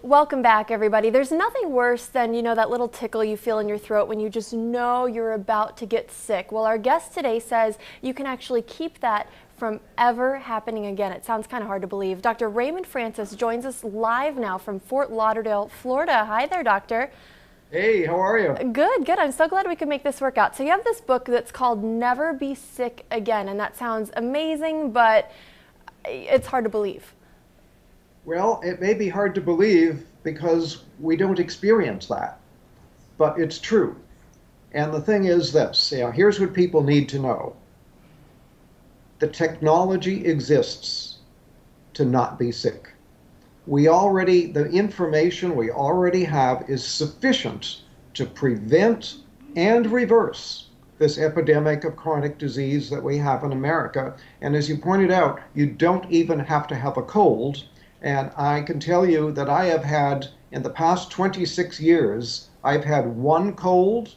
Welcome back, everybody. There's nothing worse than, that little tickle you feel in your throat when you just know you're about to get sick. Well, our guest today says you can actually keep that from ever happening again. It sounds kind of hard to believe. Dr. Raymond Francis joins us live now from Fort Lauderdale, Florida. Hi there, doctor. Hey, how are you? Good, good. I'm so glad we could make this work out. So you have this book that's called Never Be Sick Again, and that sounds amazing, but it's hard to believe. Well, it may be hard to believe because we don't experience that, but it's true. And the thing is this, here's what people need to know. The technology exists to not be sick. The information we already have is sufficient to prevent and reverse this epidemic of chronic disease that we have in America. And as you pointed out, you don't even have to have a cold. And I can tell you that I have had, in the past 26 years, I've had one cold,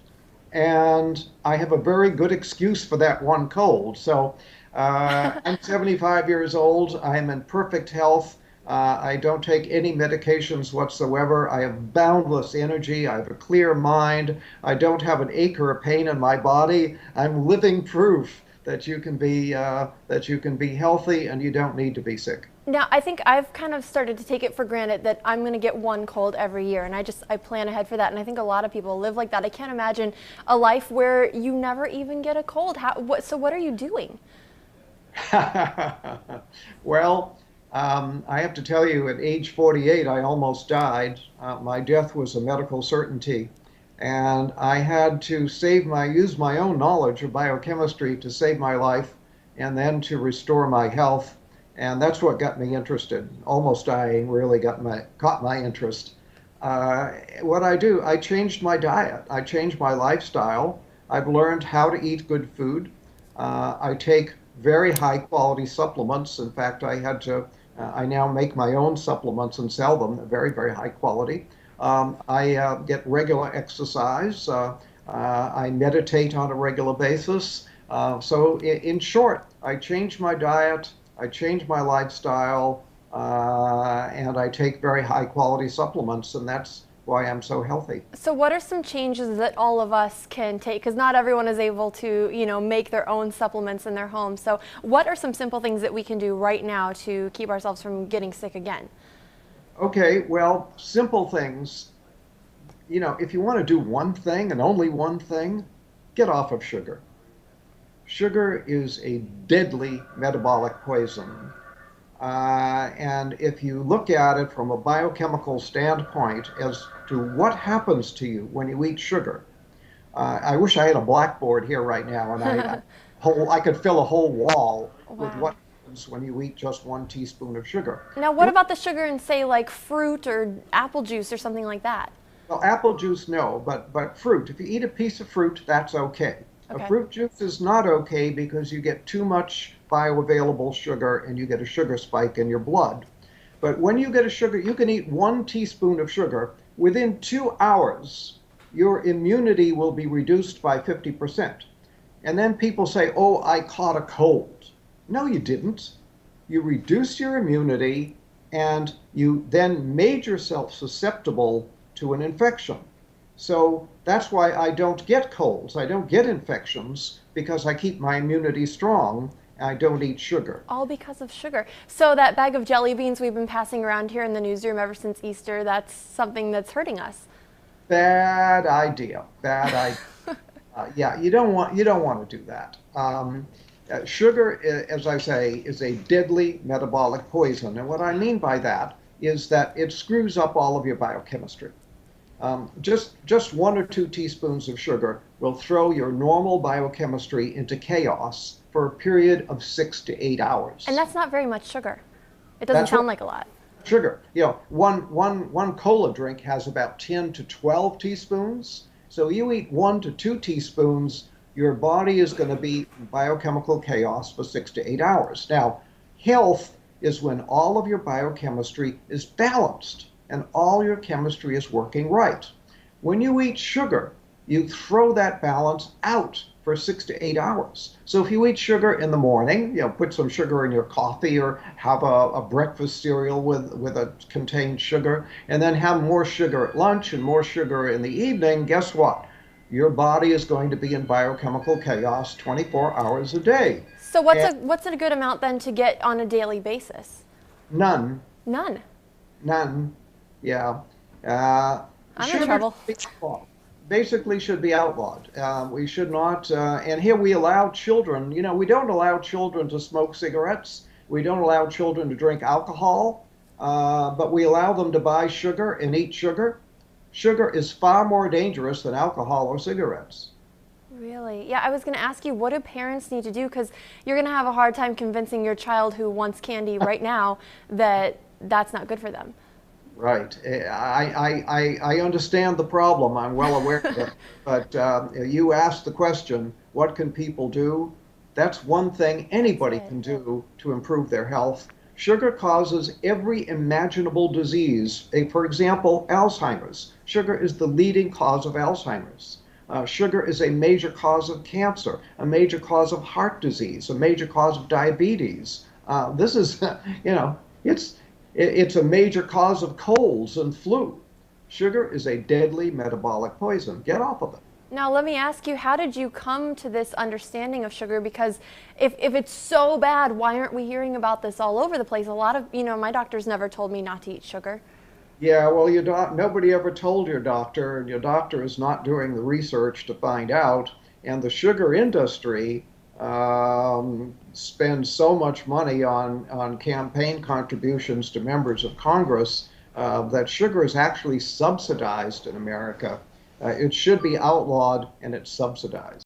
and I have a very good excuse for that one cold. So I'm 75 years old. I am in perfect health. I don't take any medications whatsoever. I have boundless energy. I have a clear mind. I don't have an ache or a pain in my body. I'm living proof that you can be healthy and you don't need to be sick. Now, I think I've kind of started to take it for granted that I'm going to get one cold every year, and I plan ahead for that, and I think a lot of people live like that. I can't imagine a life where you never even get a cold. So what are you doing? Well, I have to tell you, at age 48, I almost died. My death was a medical certainty, and I had to use my own knowledge of biochemistry to save my life and then to restore my health. And that's what got me interested. Almost dying really caught my interest. What I do, I changed my diet. I changed my lifestyle. I've learned how to eat good food. I take very high quality supplements. In fact, I now make my own supplements and sell them, very, very high quality. I get regular exercise. I meditate on a regular basis. So in short, I changed my diet. I change my lifestyle, and I take very high quality supplements, and that's why I'm so healthy. So what are some changes that all of us can take? Because not everyone is able to, make their own supplements in their home. So what are some simple things that we can do right now to keep ourselves from getting sick again? Okay, well, simple things. If you want to do one thing and only one thing, get off of sugar. Sugar is a deadly metabolic poison. And if you look at it from a biochemical standpoint as to what happens to you when you eat sugar, I wish I had a blackboard here right now and I could fill a whole wall with what happens when you eat just 1 teaspoon of sugar. Now, what about the sugar in, say, like fruit or apple juice or something like that? Well, apple juice, no, but fruit. If you eat a piece of fruit, that's okay. Okay. A fruit juice is not okay because you get too much bioavailable sugar and you get a sugar spike in your blood. But when you get a sugar, you can eat 1 teaspoon of sugar. Within 2 hours, your immunity will be reduced by 50%. And then people say, oh, I caught a cold. No, you didn't. You reduced your immunity and you then made yourself susceptible to an infection. So that's why I don't get colds. I don't get infections because I keep my immunity strong. I don't eat sugar. All because of sugar. So that bag of jelly beans we've been passing around here in the newsroom ever since Easter, that's something that's hurting us. Bad idea. Bad idea. Yeah, you don't want to do that. Sugar, as I say, is a deadly metabolic poison. And what I mean by that is that it screws up all of your biochemistry. Just 1 or 2 teaspoons of sugar will throw your normal biochemistry into chaos for a period of 6 to 8 hours. And that's not very much sugar. It doesn't sound like a lot. Sugar. One cola drink has about 10 to 12 teaspoons. So you eat 1 to 2 teaspoons, your body is going to be in biochemical chaos for 6 to 8 hours. Now, health is when all of your biochemistry is balanced and all your chemistry is working right. When you eat sugar, you throw that balance out for 6 to 8 hours. So if you eat sugar in the morning, put some sugar in your coffee or have a breakfast cereal with a contained sugar, and then have more sugar at lunch and more sugar in the evening, guess what? Your body is going to be in biochemical chaos 24 hours a day. So And what's a good amount then to get on a daily basis? none, None. none, yeah. Uh, I'm in Sugar trouble. should be outlawed. Basically should be outlawed. We should not, and here we allow children, we don't allow children to smoke cigarettes. We don't allow children to drink alcohol, but we allow them to buy sugar and eat sugar. Sugar is far more dangerous than alcohol or cigarettes. Really? Yeah, I was going to ask you, what do parents need to do? Because you're going to have a hard time convincing your child who wants candy right now that that's not good for them. Right. I understand the problem. I'm well aware of it. But you asked the question, what can people do? That's one thing anybody can do to improve their health. Sugar causes every imaginable disease. For example, Alzheimer's. Sugar is the leading cause of Alzheimer's. Sugar is a major cause of cancer, a major cause of heart disease, a major cause of diabetes. This is, it's a major cause of colds and flu. Sugar is a deadly metabolic poison. Get off of it. Now, let me ask you, how did you come to this understanding of sugar? Because if it's so bad, why aren't we hearing about this all over the place? A lot of, my doctors never told me not to eat sugar. Yeah, well, nobody ever told your doctor, and your doctor is not doing the research to find out. And the sugar industry spends so much money on campaign contributions to members of Congress that sugar is actually subsidized in America. It should be outlawed, and it's subsidized.